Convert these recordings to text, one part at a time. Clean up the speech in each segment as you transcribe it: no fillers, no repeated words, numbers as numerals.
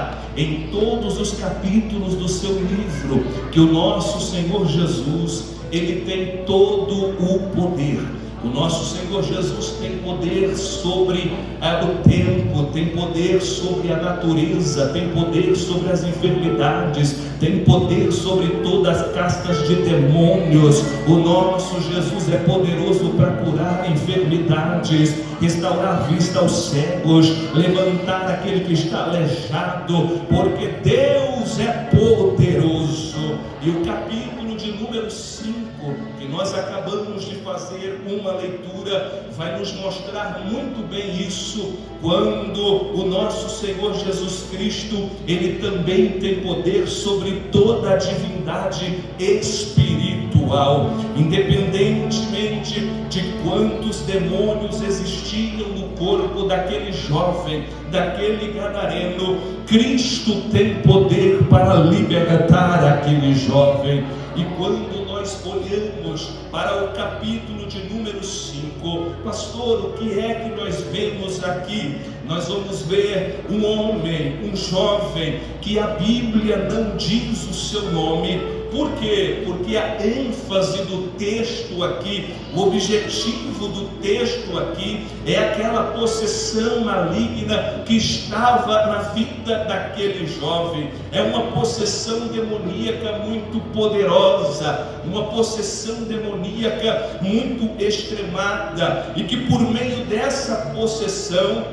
notar em todos os capítulos do seu livro que o nosso Senhor Jesus, Ele tem todo o poder. O nosso Senhor Jesus tem poder sobre o tempo, tem poder sobre a natureza, tem poder sobre as enfermidades, tem poder sobre todas as castas de demônios. O nosso Jesus é poderoso para curar enfermidades, restaurar a vista aos cegos, levantar aquele que está aleijado, porque Deus é poderoso. E o capítulo de número 5, que nós acabamos de fazer uma leitura, vai nos mostrar muito bem isso, quando o nosso Senhor Jesus Cristo, Ele também tem poder sobre toda a divindade espiritual, independentemente de quantos demônios existiam no corpo daquele jovem, daquele gadareno. Cristo tem poder para libertar aquele jovem. E quando nós olhamos para o capítulo de número 5, pastor, o que é que nós vemos aqui? Nós vamos ver um homem, um jovem, que a Bíblia não diz o seu nome. Por quê? Porque a ênfase do texto aqui, o objetivo do texto aqui, é aquela possessão maligna que estava na vida daquele jovem. É uma possessão demoníaca muito poderosa, uma possessão demoníaca muito extremada, e que por meio dessa possessão,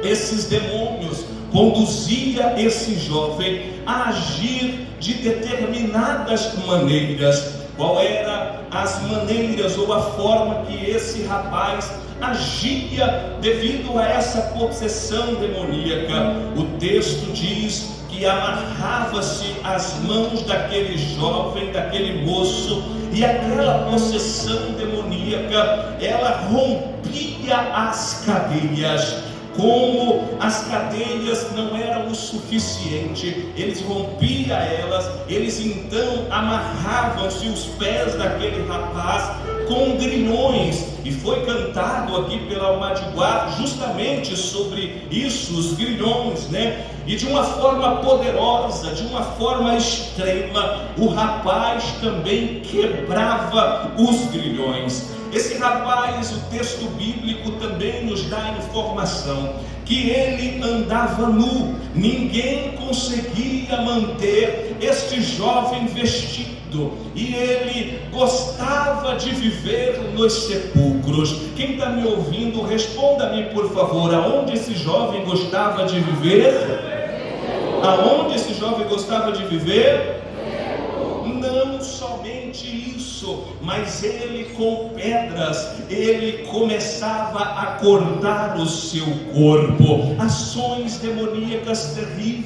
esses demônios conduzia esse jovem a agir de determinadas maneiras. Qual era as maneiras ou a forma que esse rapaz agia devido a essa possessão demoníaca? O texto diz que amarrava-se as mãos daquele jovem, daquele moço, e aquela possessão demoníaca, ela rompia as cadeias. Como as cadeias não eram o suficiente, eles rompiam elas, eles então amarravam-se os pés daquele rapaz com grilhões, e foi cantado aqui pela Almadiguá justamente sobre isso, os grilhões, né? E de uma forma poderosa, de uma forma extrema, o rapaz também quebrava os grilhões. Esse rapaz, o texto bíblico também nos dá informação que ele andava nu. Ninguém conseguia manter este jovem vestido, e ele gostava de viver nos sepulcros. Quem está me ouvindo, responda-me por favor, aonde esse jovem gostava de viver? Aonde esse jovem gostava de viver? Não somente isso, mas ele com pedras, ele começava a cortar o seu corpo. Ações demoníacas terríveis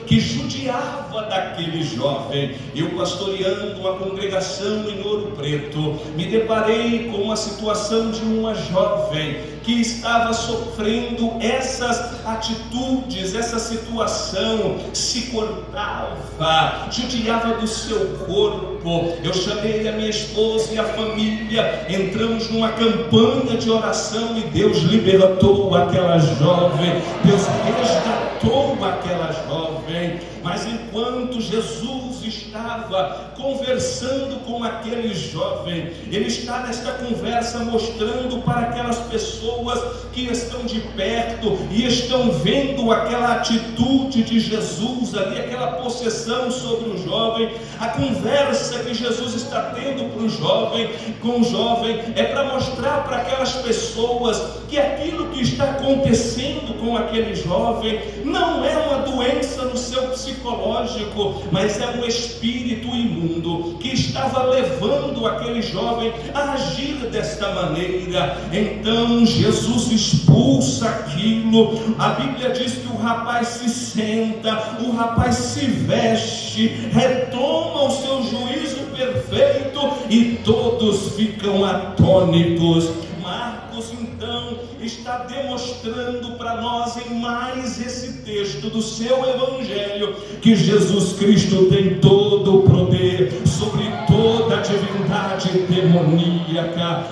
que judiava daquele jovem. Eu, pastoreando uma congregação em Ouro Preto, me deparei com uma situação de uma jovem que estava sofrendo essas atitudes, essa situação, se cortava, judiava do seu corpo. Eu chamei a minha esposa e a família, entramos numa campanha de oração, e Deus libertou aquela jovem, Deus resgatou aquela jovem. Mas enquanto Jesus estava conversando com aquele jovem, ele está nesta conversa mostrando para aquelas pessoas que estão de perto e estão vendo aquela atitude de Jesus ali, aquela possessão sobre o jovem. A conversa que Jesus está tendo com o jovem é para mostrar para aquelas pessoas que aquilo que está acontecendo com aquele jovem não é uma doença no seu psicológico, mas é um espírito imundo que estava levando aquele jovem a agir desta maneira. Então Jesus expulsa aquilo. A Bíblia diz que o rapaz se senta, o rapaz se veste, retoma o seu juízo perfeito, e todos ficam atônitos. Marcos então está demonstrando para nós em mais esse texto do seu evangelho que Jesus Cristo tem todo o poder sobre toda a divindade demoníaca.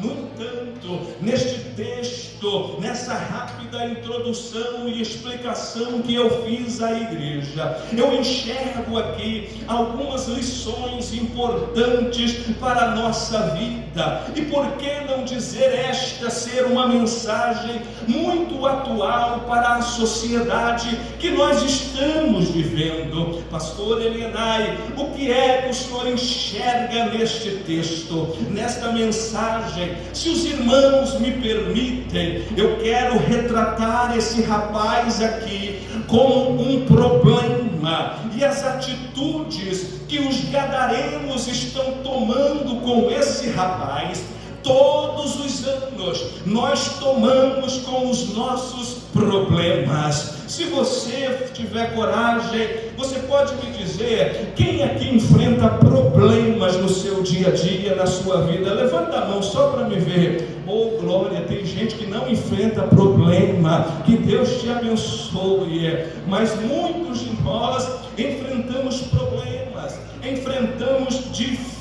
No entanto, neste texto, nessa rápida da introdução e explicação que eu fiz à igreja, eu enxergo aqui algumas lições importantes para a nossa vida. E por que não dizer esta ser uma mensagem muito atual para a sociedade que nós estamos vivendo? Pastor Elienay, o que é que o senhor enxerga neste texto, nesta mensagem? Se os irmãos me permitem, eu quero retratar esse rapaz aqui como um problema e as atitudes que os gadarenos estão tomando com esse rapaz. Todos os anos nós tomamos com os nossos problemas. Se você tiver coragem, você pode me dizer quem aqui enfrenta problemas no seu dia a dia, na sua vida? Levanta a mão só para me ver. Oh glória, tem gente que não enfrenta problema, que Deus te abençoe. Mas muitos de nós enfrentamos problemas, enfrentamos dificuldades.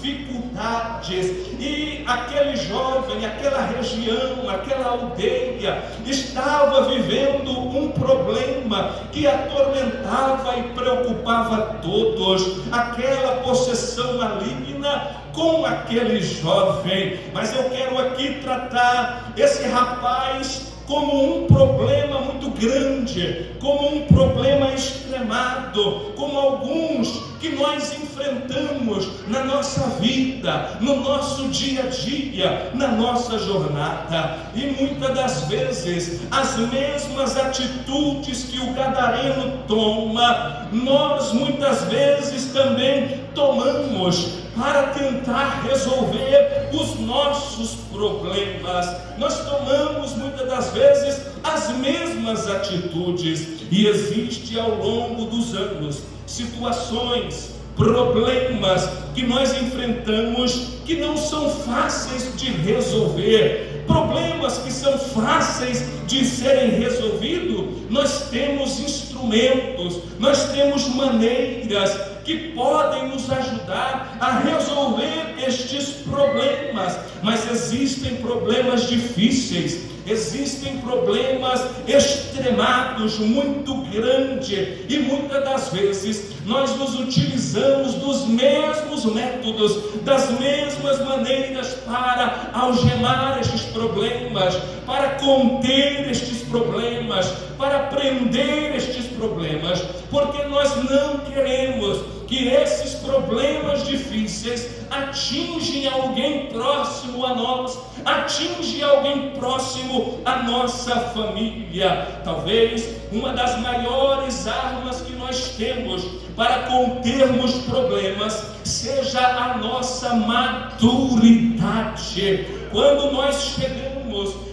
E aquele jovem, aquela região, aquela aldeia estava vivendo um problema que atormentava e preocupava todos, aquela possessão maligna com aquele jovem. Mas eu quero aqui tratar esse rapaz como um problema muito grande, como um problema extremado, como alguns que nós enfrentamos na nossa vida, no nosso dia a dia, na nossa jornada. E muitas das vezes as mesmas atitudes que o gadareno toma, nós muitas vezes também tomamos para tentar resolver os nossos problemas. Nós tomamos muitas das vezes as mesmas atitudes, e existe ao longo dos anos situações, problemas que nós enfrentamos que não são fáceis de resolver. Problemas que são fáceis de serem resolvidos, nós temos instrumentos, nós temos maneiras que podem nos ajudar a resolver estes problemas. Mas existem problemas difíceis, existem problemas extremados, muito grandes, e muitas das vezes nós nos utilizamos dos mesmos métodos, das mesmas maneiras para algemar estes problemas, para conter estes problemas, para prender estes problemas, porque nós não queremos que esses problemas difíceis atingem alguém próximo a nós, atingem alguém próximo à nossa família. Talvez uma das maiores armas que nós temos para contermos problemas seja a nossa maturidade. Quando nós chegamos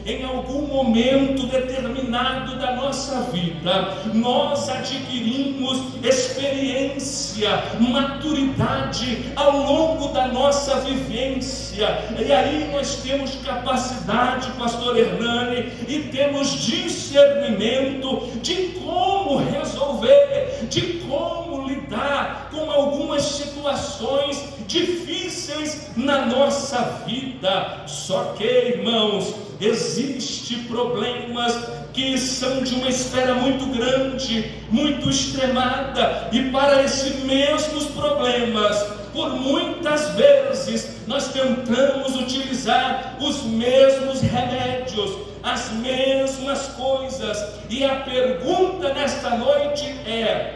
em algum momento determinado da nossa vida, nós adquirimos experiência, maturidade ao longo da nossa vivência, e aí nós temos capacidade, pastor Hernani, e temos discernimento de como resolver, de como lidar com algumas situações difíceis na nossa vida. Só que, irmãos, existem problemas que são de uma esfera muito grande, muito extremada, e para esses mesmos problemas, por muitas vezes, nós tentamos utilizar os mesmos remédios, as mesmas coisas. E a pergunta nesta noite é: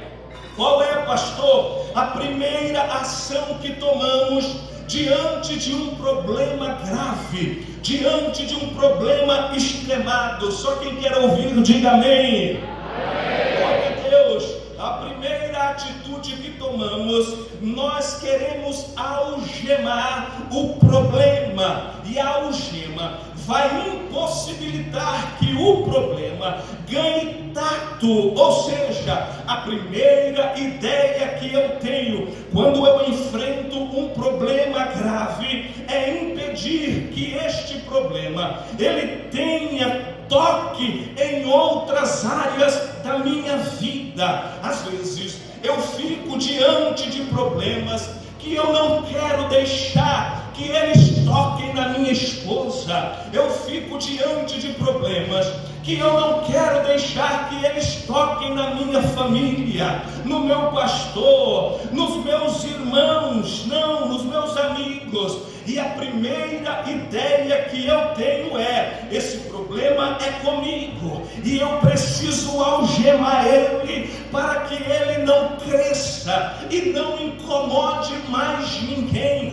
qual é, pastor, a primeira ação que tomamos diante de um problema grave, diante de um problema extremado? Só quem quer ouvir, diga amém. Glória a Deus. A primeira atitude que tomamos, nós queremos algemar o problema, e a algema vai impossibilitar que o problema ganhe tato. Ou seja, a primeira ideia que eu tenho quando eu enfrento um problema grave é impedir que este problema ele tenha toque em outras áreas da minha vida. Às vezes eu fico diante de problemas que que eu não quero deixar que eles toquem na minha esposa. Eu fico diante de problemas que eu não quero deixar que eles toquem na minha família, no meu pastor, nos meus irmãos, não, nos meus amigos. E a primeira ideia que eu tenho é: esse problema é comigo, e eu preciso algemar ele para que ele não cresça e não incomode mais ninguém.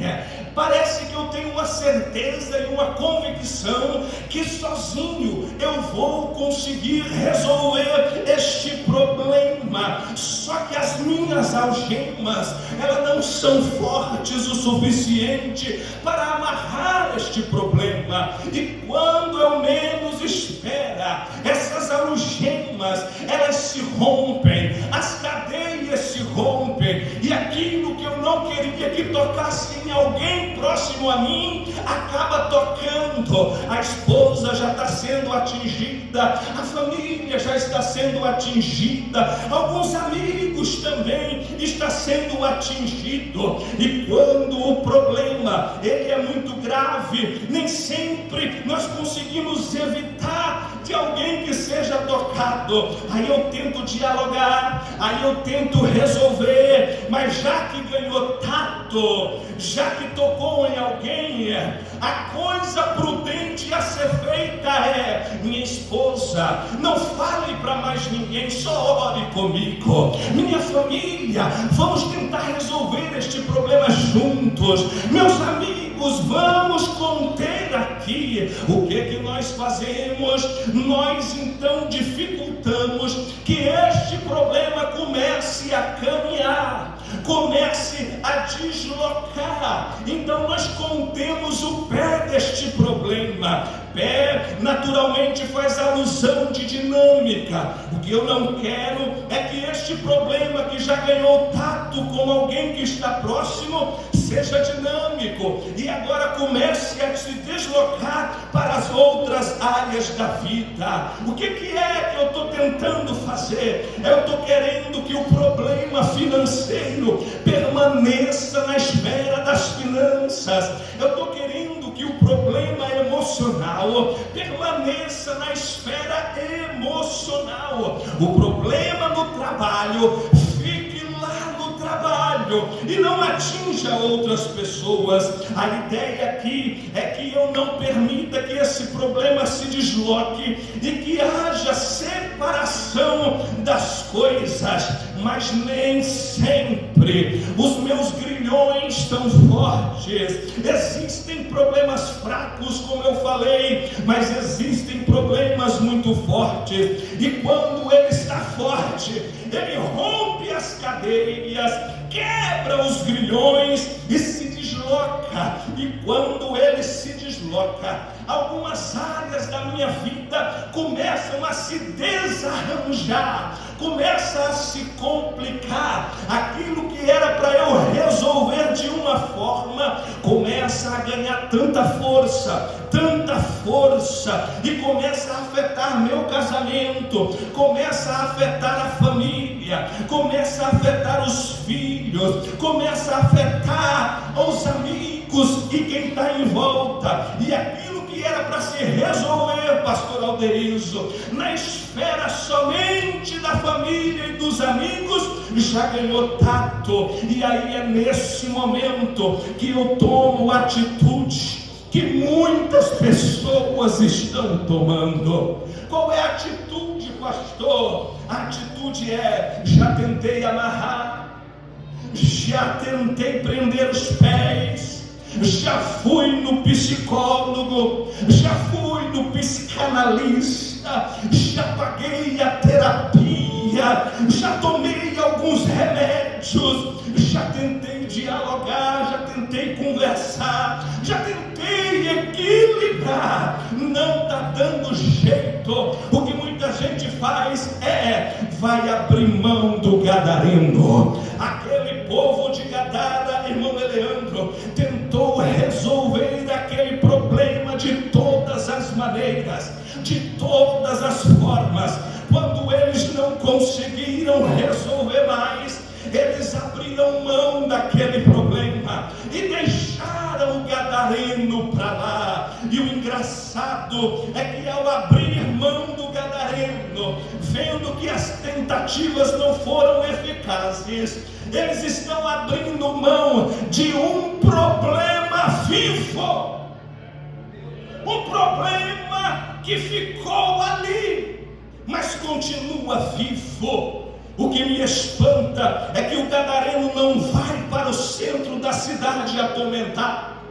Parece que eu tenho uma certeza e uma convicção que sozinho eu vou conseguir resolver este problema. Só que as minhas algemas, elas não são fortes o suficiente para amarrar este problema. E quando eu menos espera, essas algemas, elas se rompem, as cadeias se rompem, e aquilo que eu não queria que tocasse em alguém próximo a mim, acaba tocando. A esposa já está sendo atingida, a família já está sendo atingida, alguns amigos também está sendo atingido. E quando o problema ele é muito grave, nem sempre nós conseguimos evitar de alguém que seja tocado. Aí eu tento dialogar, aí eu tento resolver, mas já que ganhou tato, já que tocou em alguém, a coisa prudente a ser feita é: minha esposa, não fale para mais ninguém, só ore comigo. Minha família, vamos tentar resolver este problema juntos. Meus amigos, vamos conter aqui. O que nós fazemos? Nós então dificultamos que este problema comece a caminhar, comece a deslocar. Então nós contemos o pé deste problema. Pé naturalmente faz alusão de dinâmica. O que eu não quero é que este problema que já ganhou tato com alguém que está próximo seja dinâmico e agora comece a se deslocar para as outras áreas da vida. O que é que eu estou tentando fazer? Eu estou querendo que o problema financeiro permaneça na esfera das finanças. Eu estou querendo que o problema emocional permaneça na esfera emocional. O problema no trabalho fique lá no trabalho e não atinja outras pessoas. A ideia aqui é que eu não permita que esse problema se desloque e que haja separação das coisas, mas nem sempre os meus grilhões estão fortes. Existem problemas fracos, como eu falei, mas existem problemas muito fortes, e quando ele está forte, ele rompe as cadeias, quebra os grilhões e se desloca. E quando ele se desloca, algumas áreas da minha vida começam a se desarranjar, começa a se complicar. Aquilo que era para eu resolver de uma forma começa a ganhar tanta força, e começa a afetar meu casamento, começa a afetar a família, começa a afetar os filhos, começa a afetar os amigos e quem está em volta. E aquilo que era para se resolver, pastor Alderizo, na esfera somente da família e dos amigos, já ganhou tato. E aí é nesse momento que eu tomo atitude que muitas pessoas estão tomando. Qual é a atitude, pastor? A atitude é: já tentei amarrar, já tentei prender os pés, já fui no psicólogo, já fui no psicanalista, já paguei a terapia, já tomei alguns remédios, já tentei dialogar, já tentei conversar, já tentei equilibrar, não está dando jeito. O que muita gente faz é: vai abrir mão do gadareno. Aquele povo de Gadara, irmão Eleandro, tentou resolver aquele problema de todas as maneiras, de todas as formas. Quando eles não conseguiram resolver mais, eles abriram mão daquele problema e deixaram o gadareno para lá. E o engraçado é que ao abrir mão do gadareno, vendo que as tentativas não foram eficazes, eles estão abrindo mão de um problema vivo, um problema que ficou ali, mas continua vivo. O que me espanta é que o gadareno não vai para o centro da cidade atormentar.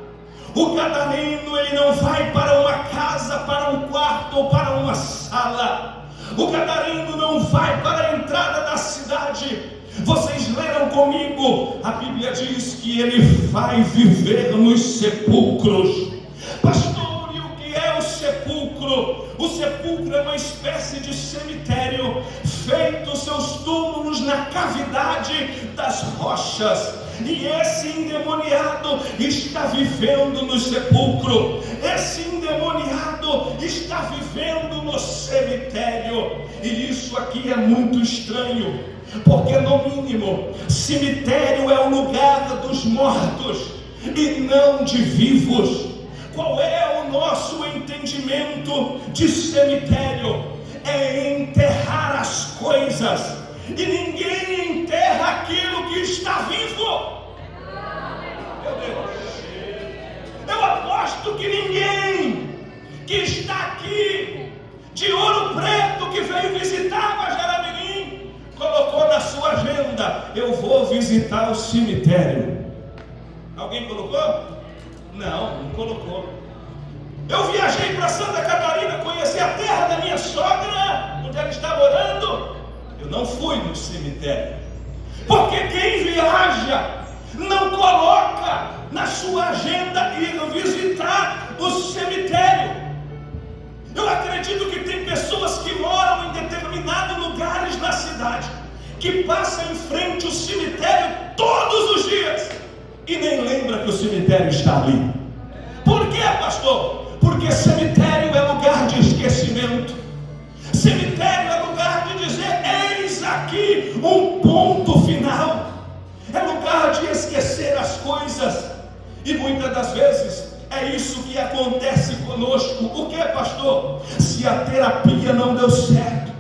O gadareno, ele não vai para uma casa, para um quarto ou para uma sala. O gadareno não vai para a entrada da cidade. Vocês leram comigo, a Bíblia diz que ele vai viver nos sepulcros. Pastor, e o que é o sepulcro? O sepulcro é uma espécie de cemitério, feito seus túmulos na cavidade das rochas. E esse endemoniado está vivendo no sepulcro. Esse endemoniado está vivendo no cemitério. E isso aqui é muito estranho, porque no mínimo, cemitério é o lugar dos mortos e não de vivos. Qual é o nosso entendimento de cemitério? É enterrar as coisas, e ninguém enterra aquilo que está vivo. Meu Deus, eu aposto que ninguém que está aqui de Ouro Preto, que veio visitar Guajará-Mirim, colocou na sua agenda: eu vou visitar o cemitério. Alguém colocou? Não colocou. Eu viajei para Santa Catarina, conheci a terra da minha sogra, onde ela está morando. Eu não fui no cemitério, porque quem viaja não coloca na sua agenda ir visitar o cemitério. Eu acredito que tem pessoas que moram em determinados lugares na cidade, que passam em frente ao cemitério todos os dias e nem lembra que o cemitério está ali. Por quê, pastor? Porque cemitério é lugar de esquecimento. Cemitério é lugar de dizer: eis aqui um ponto final. É lugar de esquecer as coisas. E muitas das vezes é isso que acontece conosco. O que, pastor? Se a terapia não deu certo,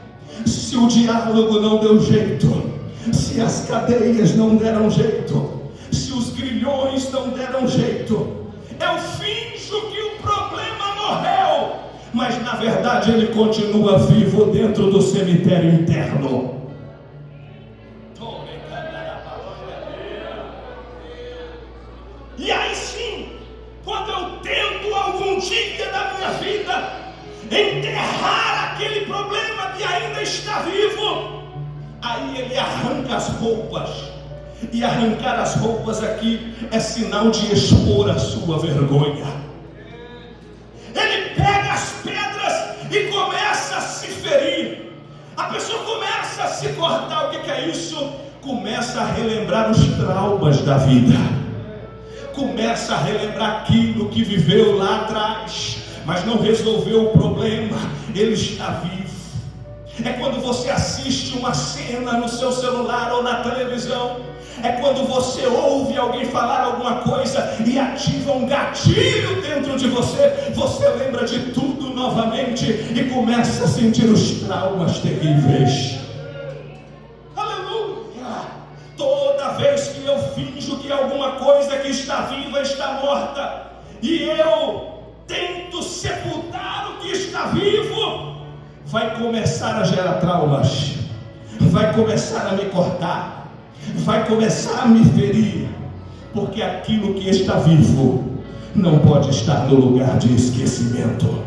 se o diálogo não deu jeito, se as cadeias não deram jeito, se os grilhões não deram jeito, eu finjo que o problema morreu, mas na verdade ele continua vivo dentro do cemitério interno. E aí sim, quando eu tento algum dia da minha vida enterrar aquele problema que ainda está vivo, aí ele arranca as roupas. E arrancar as roupas aqui é sinal de expor a sua vergonha. Ele pega as pedras e começa a se ferir. A pessoa começa a se cortar. O que é isso? Começa a relembrar os traumas da vida. Começa a relembrar aquilo que viveu lá atrás, mas não resolveu o problema. Ele está vivo. É quando você assiste uma cena no seu celular ou na televisão. É quando você ouve alguém falar alguma coisa e ativa um gatilho dentro de você. Você lembra de tudo novamente e começa a sentir os traumas terríveis. Aleluia! Toda vez que eu finjo que alguma coisa que está viva está morta, e eu tento sepultar o que está vivo, vai começar a gerar traumas, vai começar a me cortar, vai começar a me ferir, porque aquilo que está vivo não pode estar no lugar de esquecimento.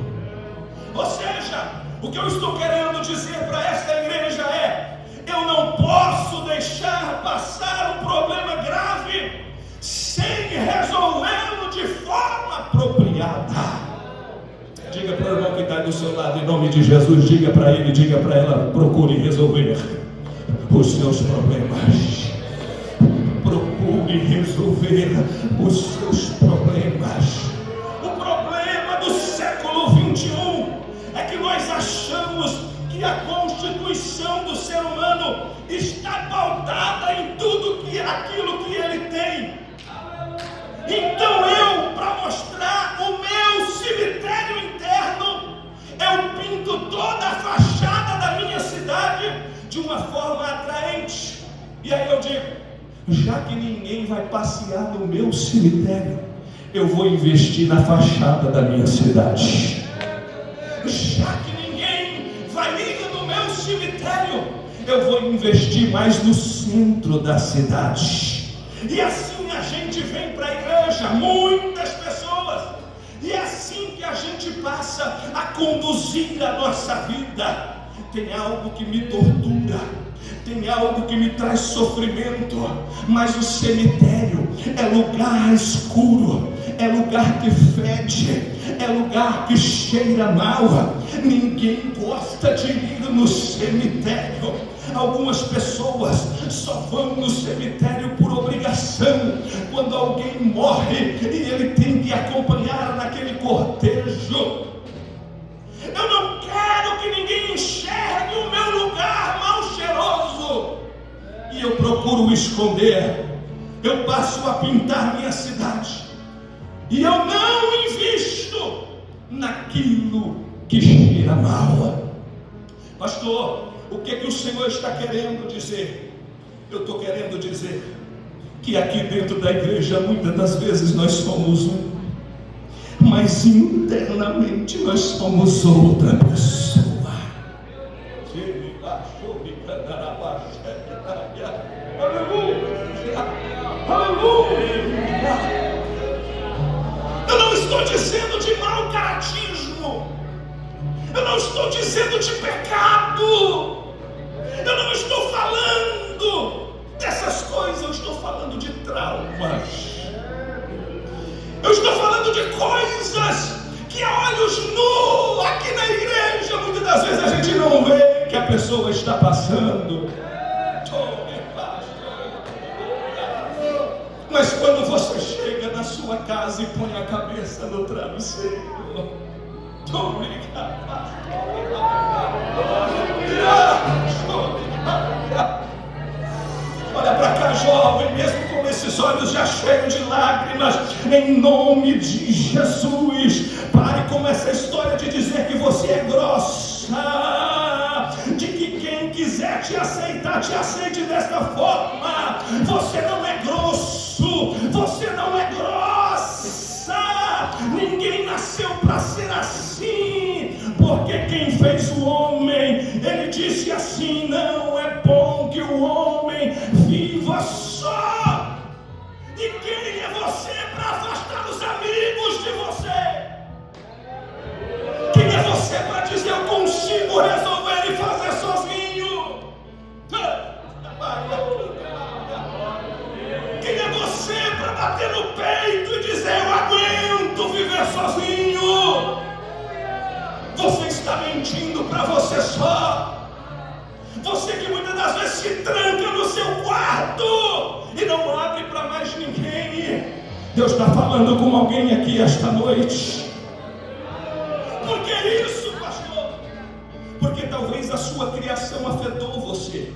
Ou seja, o que eu estou querendo dizer para esta igreja é: eu não posso deixar passar um problema grave sem resolvê-lo de forma apropriada. Diga para o irmão que está do seu lado, em nome de Jesus, diga para ele, diga para ela: procure resolver os seus problemas. Procure resolver os seus problemas. O problema do século 21 é que nós achamos que a constituição do ser humano está pautada em tudo E aí eu digo, já que ninguém vai passear no meu cemitério, eu vou investir na fachada da minha cidade. Já que ninguém vai ir no meu cemitério, eu vou investir mais no centro da cidade. E assim a gente vem para a igreja, muitas pessoas, e é assim que a gente passa a conduzir a nossa vida. Tem algo que me tortura, tem algo que me traz sofrimento, mas o cemitério é lugar escuro, é lugar que fede, é lugar que cheira mal. Ninguém gosta de ir no cemitério. Algumas pessoas só vão no cemitério por obrigação, quando alguém morre e ele tem que acompanhar naquele cortejo. Eu não quero que ninguém enxergue o meu lugar mal cheiroso, e eu procuro esconder. Eu passo a pintar minha cidade, e eu não invisto naquilo que cheira mal. Pastor, o que o Senhor está querendo dizer? Eu estou querendo dizer que aqui dentro da igreja muitas das vezes nós somos um, mas internamente nós somos outra pessoa. Aleluia! Eu não estou dizendo de mau caratismo, eu não estou dizendo de pecado, eu não estou falando dessas coisas, eu estou falando de traumas. Eu estou falando de coisas que a olhos nus, aqui na igreja, muitas das vezes a gente não vê que a pessoa está passando. Mas quando você chega na sua casa e põe a cabeça no travesseiro, olha para cá, jovem, mesmo com esses olhos já cheios de lágrimas, em nome de Jesus, pare com essa história de dizer que você é grossa, de que quem quiser te aceitar, te aceite desta forma. Você não é grosso, você não é grossa, ninguém nasceu para ser assim, porque quem fez o homem, ele disse assim: não é bom que o homem viva só. E quem é você para afastar os amigos de você? Quem é você para dizer eu consigo resolver e fazer sozinho? Quem é você para bater no peito e dizer eu aguento viver sozinho? Você está mentindo para você só. Você que muitas das vezes se tranca no seu quarto e não abre para mais ninguém. Deus está falando com alguém aqui esta noite. Por que isso, pastor? Porque talvez a sua criação afetou você.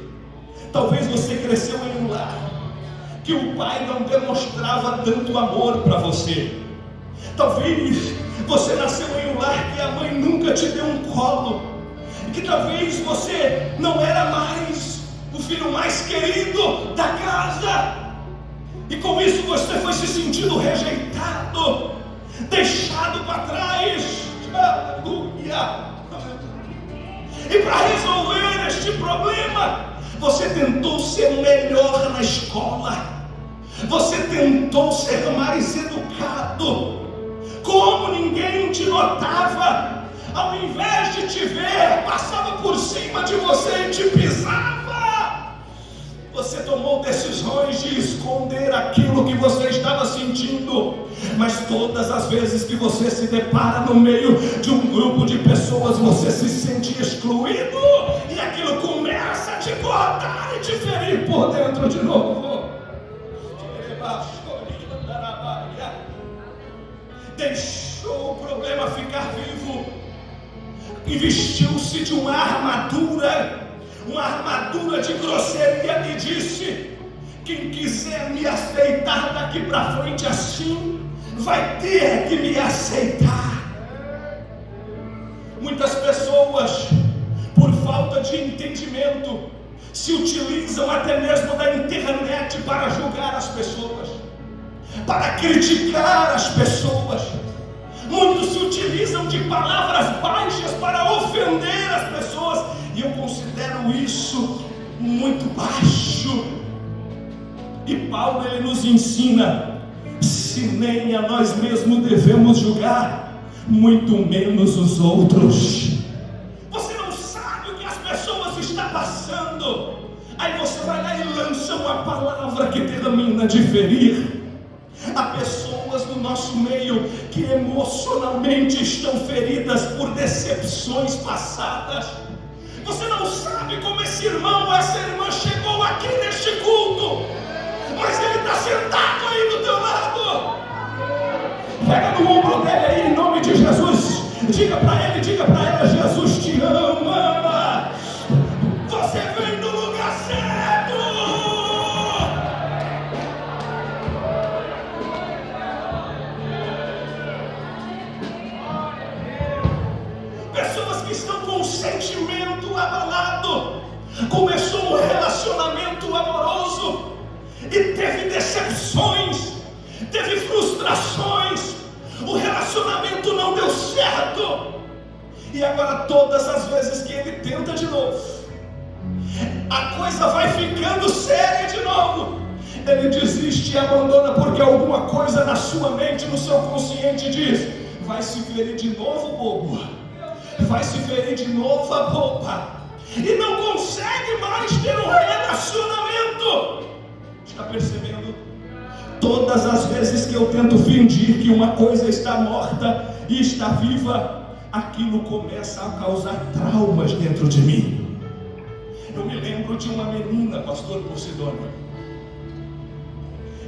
Talvez você cresceu em um lar que o pai não demonstrava tanto amor para você. Talvez você nasceu em um lar que a mãe nunca te deu um colo, que talvez você não era mais o filho mais querido da casa, e com isso você foi se sentindo rejeitado, deixado para trás. Aleluia! E para resolver este problema, você tentou ser melhor na escola, você tentou ser mais educado. Como ninguém te notava, ao invés de te ver, passava por cima de você e te pisava. Você tomou decisões de esconder aquilo que você estava sentindo, mas todas as vezes que você se depara no meio de um grupo de pessoas, você se sente excluído, e aquilo começa a te cortar e te ferir por dentro de novo. Deixou o problema ficar vivo e vestiu-se de uma armadura de grosseria, e disse: quem quiser me aceitar daqui para frente assim, vai ter que me aceitar. Muitas pessoas, por falta de entendimento, se utilizam até mesmo da internet para julgar as pessoas, para criticar as pessoas. Muitos se utilizam de palavras baixas para ofender as pessoas, e eu considero isso muito baixo. E Paulo, ele nos ensina: se nem a nós mesmos devemos julgar, muito menos os outros. Você não sabe o que as pessoas estão passando, aí você vai lá e lança uma palavra que termina de ferir. Há pessoas no nosso meio que emocionalmente estão feridas por decepções passadas. Você não sabe como esse irmão ou essa irmã chegou aqui neste culto, mas ele está sentado aí do teu lado. Pega no ombro dele aí, em nome de Jesus. Diga para ele, diga para ela: Jesus te ama. Você vem no lugar certo. Pessoas que estão com um sentimento abalado. Começou um relacionamento amoroso e teve decepções, teve frustrações, o relacionamento não deu certo, e agora todas as vezes que ele tenta de novo, a coisa vai ficando séria de novo, ele desiste e abandona, porque alguma coisa na sua mente, no seu consciente diz: vai se ferir de novo, bobo, vai se ferir de novo, a boba, e não consegue mais ter um relacionamento. Está percebendo? Todas as vezes que eu tento fingir que uma coisa está morta e está viva, aquilo começa a causar traumas dentro de mim. Eu me lembro de uma menina, pastor Posidônio.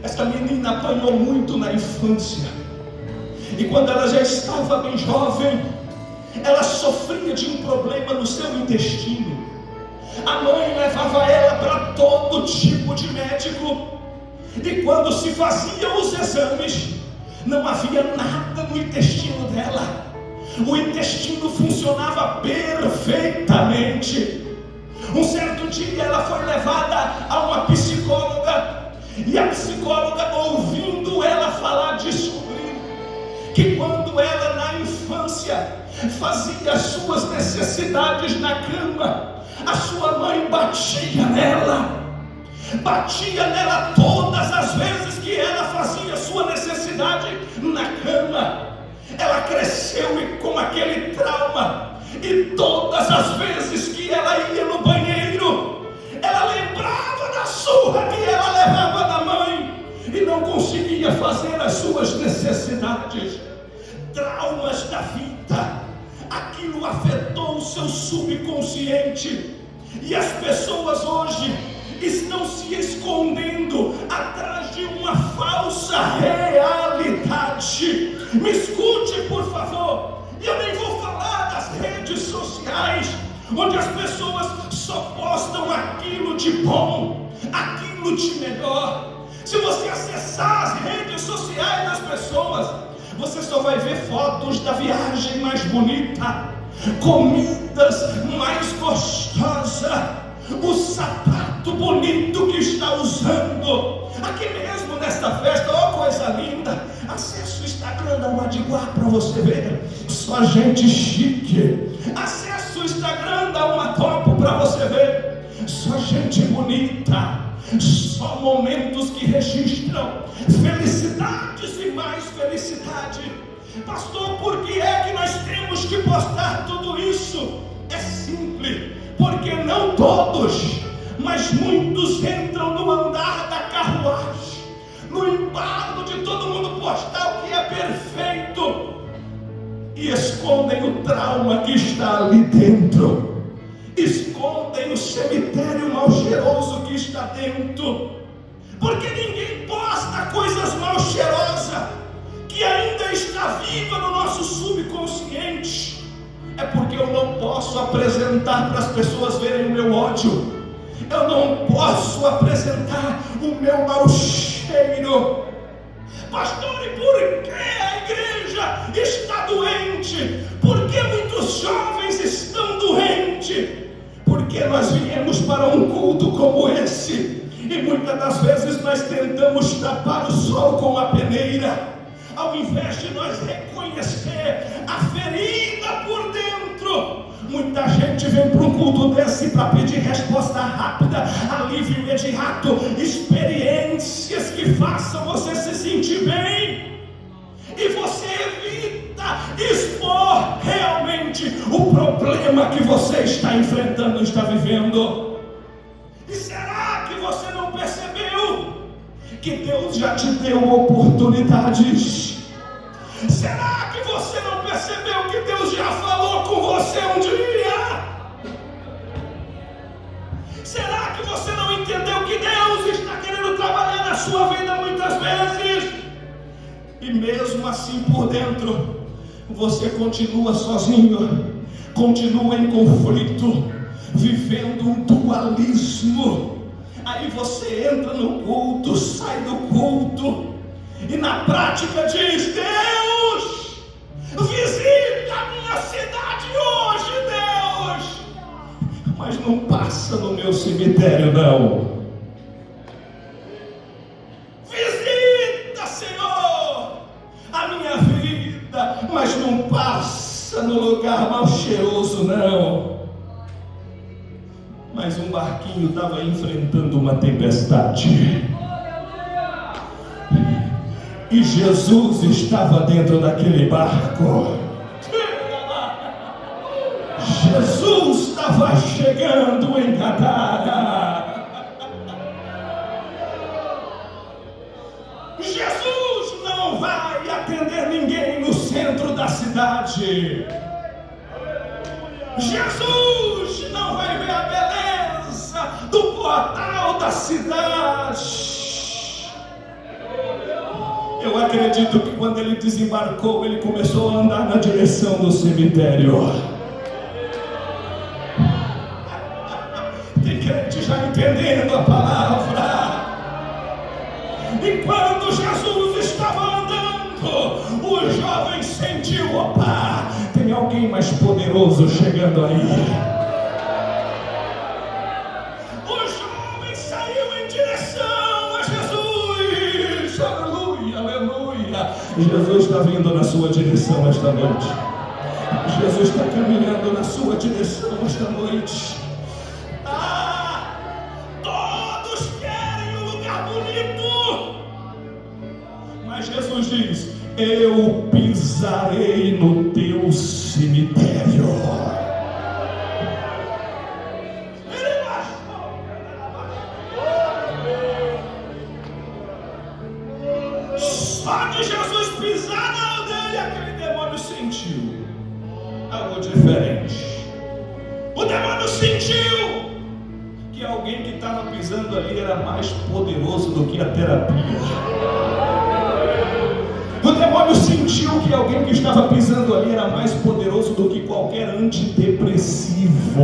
Essa menina apanhou muito na infância, e quando ela já estava bem jovem, ela sofria de um problema no seu intestino. A mãe levava ela para todo tipo de médico, e quando se faziam os exames, não havia nada no intestino dela. O intestino funcionava perfeitamente. Um certo dia ela foi levada a uma psicóloga, e a psicóloga, ouvindo ela falar, descobriu que quando ela na infância fazia as suas necessidades na cama, a sua mãe batia nela todas as vezes que ela fazia a sua necessidade na cama. Ela cresceu com aquele trauma, e todas as vezes que ela ia no banheiro, ela lembrava da surra que ela levava da mãe e não conseguia fazer as suas necessidades. Traumas da vida. Aquilo afetou o seu subconsciente, e as pessoas hoje estão se escondendo atrás de uma falsa realidade. Me escute, por favor. Eu nem vou falar das redes sociais, onde as pessoas só postam aquilo de bom, aquilo de melhor. Se você acessar as redes sociais das pessoas, você só vai ver fotos da viagem mais bonita, comidas mais gostosas, o sapato bonito que está usando. Aqui mesmo nesta festa, ó, coisa linda. Acesse o Instagram da Uadiguá para você ver só gente chique. Acesse o Instagram da Uma Topo para você ver só gente bonita, só momentos que registram felicidades e mais felicidade. Pastor, por que é que nós temos que postar tudo isso? É simples, porque não todos, mas muitos entram no andar da carruagem, no embalo de todo mundo postar o que é perfeito, e escondem o trauma que está ali dentro, escondem o cemitério mal cheiroso que está dentro, porque ninguém posta coisas mal cheirosas que ainda está viva no nosso subconsciente. É porque eu não posso apresentar para as pessoas verem o meu ódio, eu não posso apresentar o meu mau cheiro. Pastor, e por que a igreja está doente? Por que muitos jovens estão doentes? Porque Porque nós viemos para um culto como esse, e muitas das vezes nós tentamos tapar o sol com a peneira, ao invés de nós reconhecer a ferida por dentro. Muita gente vem para um culto desse para pedir resposta rápida, alívio imediato, experiências que façam você se sentir bem, e você evita expor realmente o problema que você está enfrentando, está vivendo. E será que você não percebeu que Deus já te deu oportunidades? Será que você não percebeu que Deus já falou com você um dia? Será que você não entendeu que Deus está querendo trabalhar na sua vida muitas vezes? E mesmo assim por dentro, você continua sozinho, continua em conflito, vivendo um dualismo. Aí você entra no culto, sai do culto, e na prática diz: Deus, visita a minha cidade hoje, Deus. Mas não passa no meu cemitério, não. Visita, Senhor, a minha vida, mas não passa no lugar mal cheiroso, não. Mas um barquinho estava enfrentando uma tempestade, e Jesus estava dentro daquele barco. Jesus estava chegando em Gadara. Jesus não vai atender ninguém no centro da cidade. Jesus não vai ver a beleza do portal da cidade. Eu acredito que quando ele desembarcou, ele começou a andar na direção do cemitério. Tem crente já entendendo a palavra. E quando Jesus estava andando, o jovem sentiu: opa, tem alguém mais poderoso chegando aí. Jesus está vindo na sua direção esta noite. Jesus está caminhando na sua direção esta noite. Todos querem um lugar bonito, mas Jesus diz: eu pisarei no teu cemitério. Só de Jesus pisar na aldeia, aquele demônio sentiu algo diferente. O demônio sentiu que alguém que estava pisando ali era mais poderoso do que a terapia. O demônio sentiu que alguém que estava pisando ali era mais poderoso do que qualquer antidepressivo.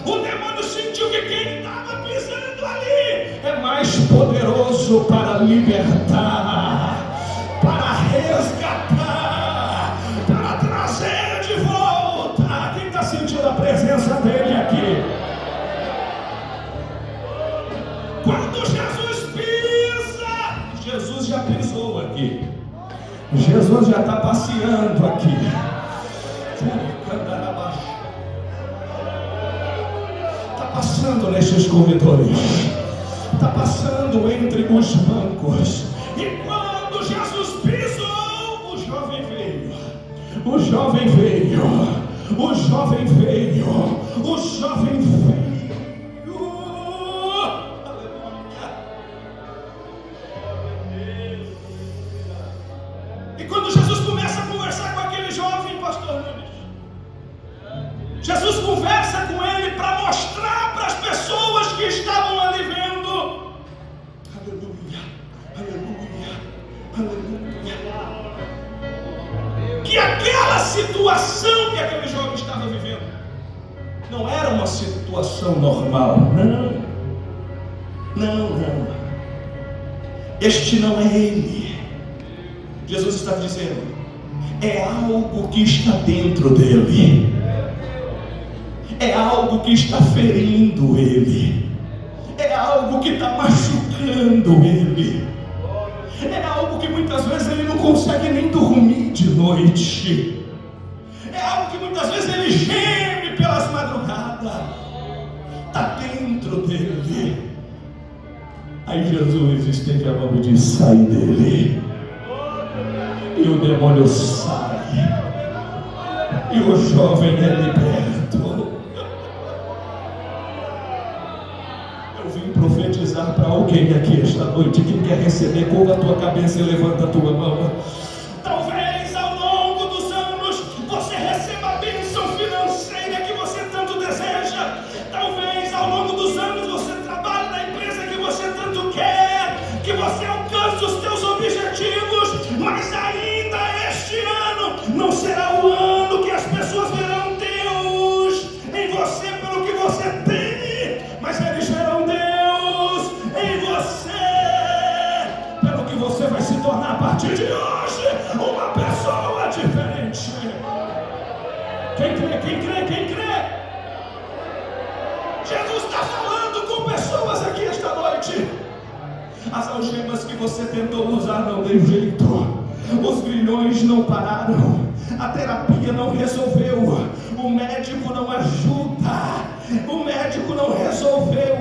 O demônio sentiu que quem estava pisando ali é mais poderoso para libertar, para resgatar, para trazer de volta. Quem está sentindo a presença dele aqui? Quando Jesus pisa, Jesus já pisou aqui. Jesus já está passeando aqui. Passando nesses corredores, está passando entre os bancos. E quando Jesus pisou, o jovem veio, o jovem veio, o jovem veio, o jovem veio. E quando Jesus começa a conversar com aquele jovem, pastor Nunes, Jesus conversa com ele para mostrar para as pessoas que estavam ali vendo: aleluia, aleluia, aleluia, que aquela situação que aquele jovem estava vivendo não era uma situação normal. Não, não, não. Este não é ele. Jesus estava dizendo: é algo que está dentro dele, é algo que está ferindo ele, é algo que está machucando ele, é algo que muitas vezes ele não consegue nem dormir de noite, é algo que muitas vezes ele geme pelas madrugadas, está dentro dele. Aí Jesus estende a mão e diz: sai dele. E o demônio sai, e o jovem é liberto. Eu vim profetizar para alguém aqui esta noite. Quem quer receber, curva a tua cabeça e levanta a tua mão. Talvez ao longo dos anos você receba a bênção financeira que você tanto deseja. Talvez ao longo dos anos você trabalhe na empresa que você tanto quer, que você alcance os teus objetivos, mas ainda este ano não será o ano que as pessoas verão Deus em você pelo que você tem, mas eles verão Deus em você pelo que você vai se tornar a partir de hoje, uma pessoa diferente. Quem crê, quem crê, quem crê? Jesus está falando com pessoas aqui esta noite. As algemas que você tentou usar não deu jeito, os grilhões não pararam, a terapia não resolveu, o médico não ajuda, o médico não resolveu,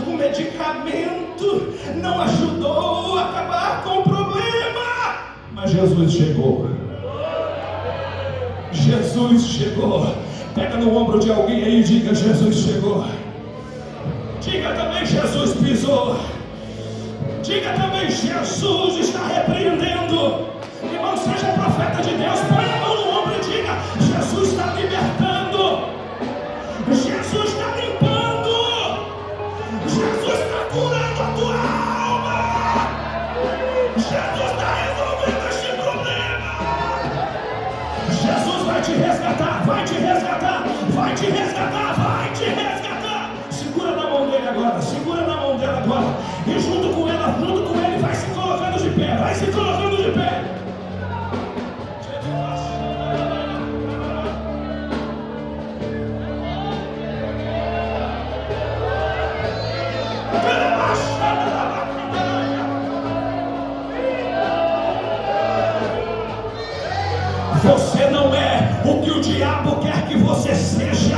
o medicamento não ajudou a acabar com o problema, mas Jesus chegou. Jesus chegou. Pega no ombro de alguém aí e diga: Jesus chegou. Diga também: Jesus pisou. Diga também: Jesus está repreendendo. Irmão, seja profeta de Deus, põe a mão no ombro e diga: Jesus está libertando, Jesus está limpando, Jesus está curando a tua alma, Jesus está resolvendo este problema. Jesus vai te resgatar, vai te resgatar, vai te resgatar, vai te resgatar. Segura na mão dele agora, segura na mão dela agora, e junto com ele, vai se colocando de pé, vai se colocando de pé. Você não é o que o diabo quer que você seja.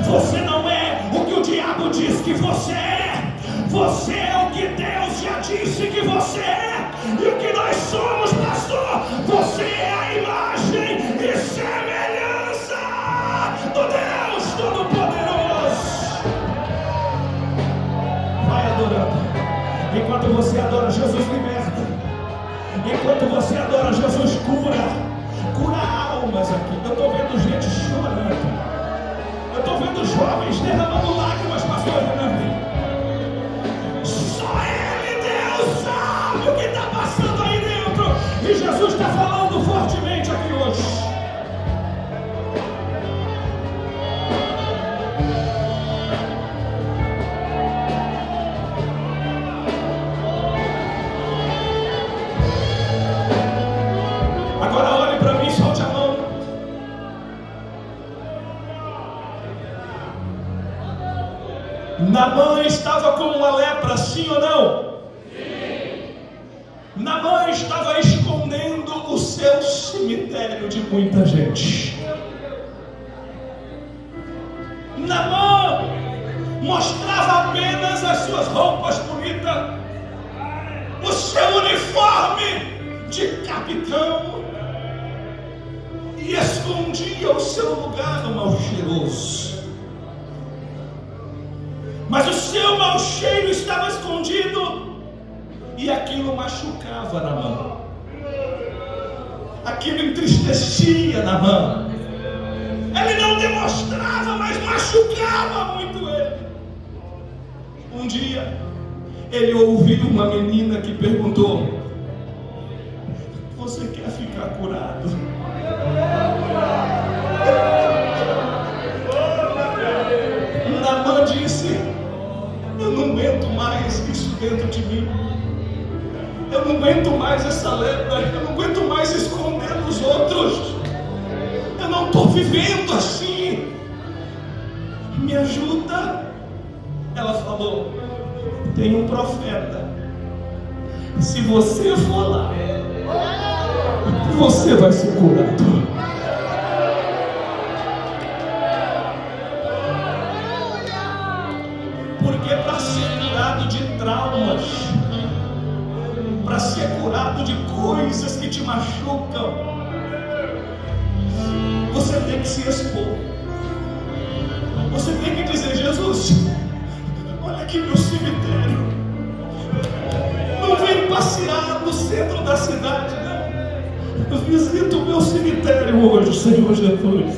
Você não é o que o diabo diz que você é. Você é o que Deus já disse que você é. E o que nós somos, pastor? Você é a imagem e semelhança do Deus Todo-Poderoso. Vai adorando. Enquanto você adora, Jesus liberta. Enquanto você adora, Jesus cura. Cura almas aqui. Eu estou vendo gente chorando. Eu estou vendo jovens derramando lágrimas, pastor Renan. Só Ele, Deus, sabe o que está passando aí dentro. E Jesus está falando fortemente aqui hoje. Agora olhe para mim, solte a mão. Naamã estava com uma lepra, sim ou não? Sim. Naamã estava escondendo o seu cemitério de muita gente. Naamã mostrava apenas as suas roupas bonitas, o seu uniforme de capitão, e escondia o seu lugar no mau cheiroso. Mas o seu mau cheiro estava escondido, e aquilo machucava Naamã, aquilo entristecia Naamã. Ele não demonstrava, mas machucava muito ele. Um dia ele ouviu uma menina que perguntou: você quer ficar curado? Naamã disse: eu não aguento mais isso dentro de mim. Eu não aguento mais essa lepra, eu não aguento mais esconder dos outros. Eu não estou vivendo assim. Me ajuda. Ela falou: tem um profeta. Se você for lá, você vai ser curado. Porque para ser curado de traumas, para ser curado de coisas que te machucam, você tem que se expor. Você tem que dizer: Jesus, olha aqui meu cemitério. Não vem passear no centro da cidade, não. Eu visito o meu cemitério hoje, Senhor Jesus.